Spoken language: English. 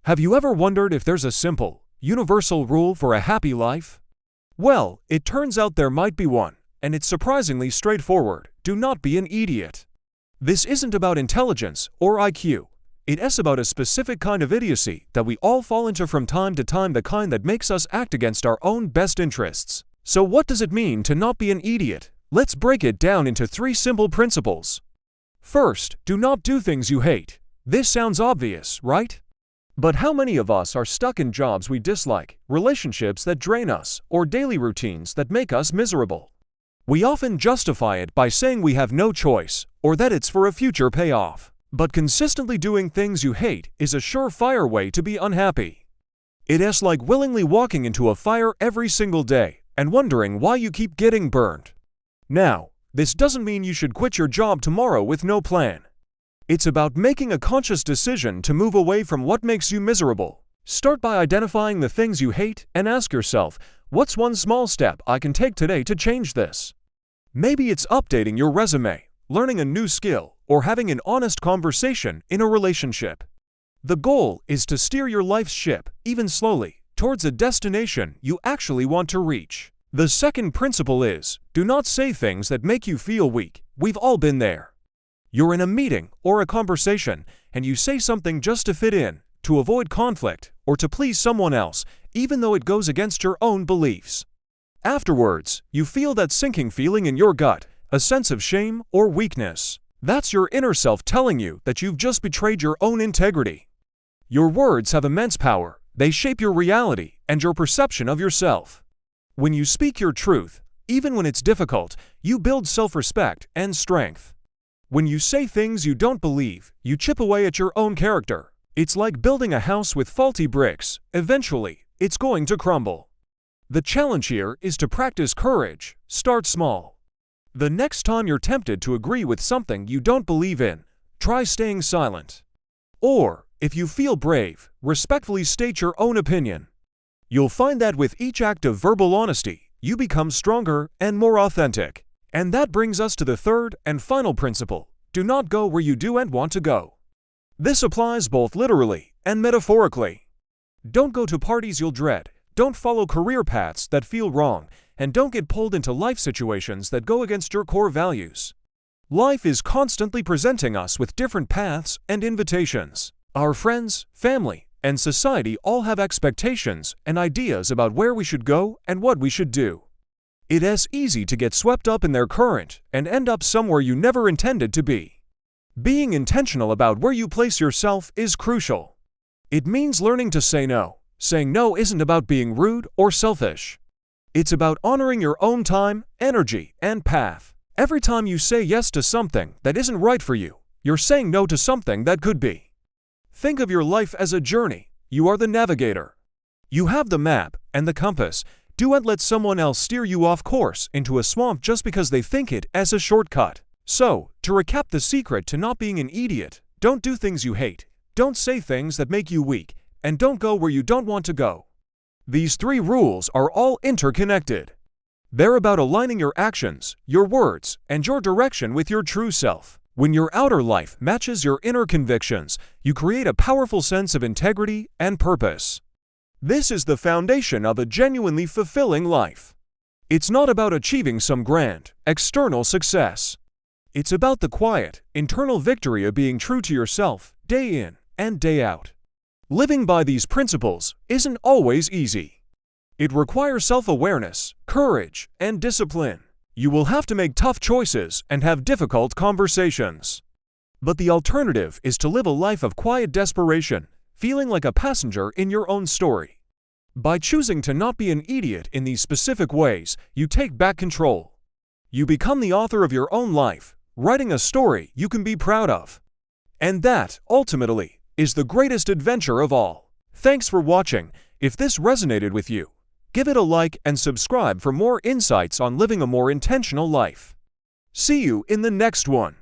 Have you ever wondered if there's a simple, universal rule for a happy life? Well, it turns out there might be one, and it's surprisingly straightforward. Do not be an idiot. This isn't about intelligence or IQ. It's about a specific kind of idiocy that we all fall into from time to time, the kind that makes us act against our own best interests. So what does it mean to not be an idiot? Let's break it down into 3 simple principles. First, do not do things you hate. This sounds obvious, right? But how many of us are stuck in jobs we dislike, relationships that drain us, or daily routines that make us miserable? We often justify it by saying we have no choice, or that it's for a future payoff. But consistently doing things you hate is a surefire way to be unhappy. It's like willingly walking into a fire every single day and wondering why you keep getting burned. Now, this doesn't mean you should quit your job tomorrow with no plan. It's about making a conscious decision to move away from what makes you miserable. Start by identifying the things you hate and ask yourself, what's one small step I can take today to change this? Maybe it's updating your resume, learning a new skill, or having an honest conversation in a relationship. The goal is to steer your life's ship, even slowly, towards a destination you actually want to reach. The second principle is, do not say things that make you feel weak. We've all been there. You're in a meeting or a conversation, and you say something just to fit in, to avoid conflict, or to please someone else, even though it goes against your own beliefs. Afterwards, you feel that sinking feeling in your gut, a sense of shame or weakness. That's your inner self telling you that you've just betrayed your own integrity. Your words have immense power. They shape your reality and your perception of yourself. When you speak your truth, even when it's difficult, you build self-respect and strength. When you say things you don't believe, you chip away at your own character. It's like building a house with faulty bricks. Eventually, it's going to crumble. The challenge here is to practice courage. Start small. The next time you're tempted to agree with something you don't believe in, try staying silent. Or, if you feel brave, respectfully state your own opinion. You'll find that with each act of verbal honesty, you become stronger and more authentic. And that brings us to the third and final principle. Do not go where you don't want to go. This applies both literally and metaphorically. Don't go to parties you'll dread. Don't follow career paths that feel wrong. And don't get pulled into life situations that go against your core values. Life is constantly presenting us with different paths and invitations. Our friends, family, and society all have expectations and ideas about where we should go and what we should do. It's easy to get swept up in their current and end up somewhere you never intended to be. Being intentional about where you place yourself is crucial. It means learning to say no. Saying no isn't about being rude or selfish. It's about honoring your own time, energy, and path. Every time you say yes to something that isn't right for you, you're saying no to something that could be. Think of your life as a journey. You are the navigator. You have the map and the compass. Don't let someone else steer you off course into a swamp just because they think it as a shortcut. So, to recap the secret to not being an idiot, don't do things you hate, don't say things that make you weak, and don't go where you don't want to go. These 3 rules are all interconnected. They're about aligning your actions, your words, and your direction with your true self. When your outer life matches your inner convictions, you create a powerful sense of integrity and purpose. This is the foundation of a genuinely fulfilling life. It's not about achieving some grand, external success. It's about the quiet, internal victory of being true to yourself, day in and day out. Living by these principles isn't always easy. It requires self-awareness, courage, and discipline. You will have to make tough choices and have difficult conversations. But the alternative is to live a life of quiet desperation, feeling like a passenger in your own story. By choosing to not be an idiot in these specific ways, you take back control. You become the author of your own life, writing a story you can be proud of. And that, ultimately, is the greatest adventure of all. Thanks for watching. If this resonated with you, give it a like and subscribe for more insights on living a more intentional life. See you in the next one.